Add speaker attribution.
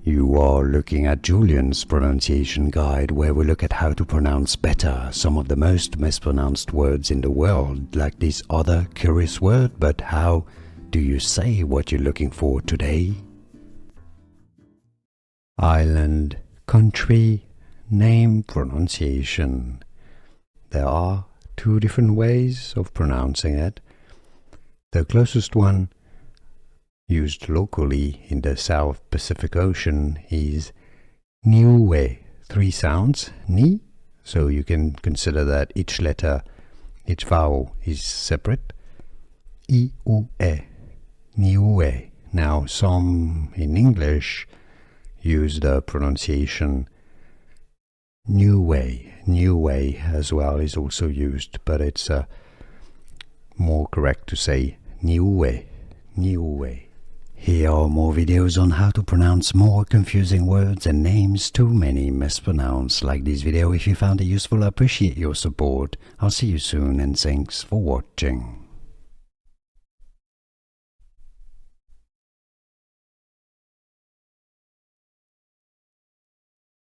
Speaker 1: You are looking at Julian's pronunciation guide, where we look at how to pronounce better some of the most mispronounced words in the world, like this other curious word. But how do you say what you're looking for today? Island, country, name, pronunciation. There are two different ways of pronouncing it. The closest one, used locally in the South Pacific Ocean, is Niue. 3 sounds, ni, so you can consider that each letter, each vowel is separate. Iue, Niue. Now some in English use the pronunciation Niue as well is also used, but it's more correct to say Niue. Here are more videos on how to pronounce more confusing words and names too many mispronounced. Like this video if you found it useful. I appreciate your support. I'll see you soon and thanks for watching.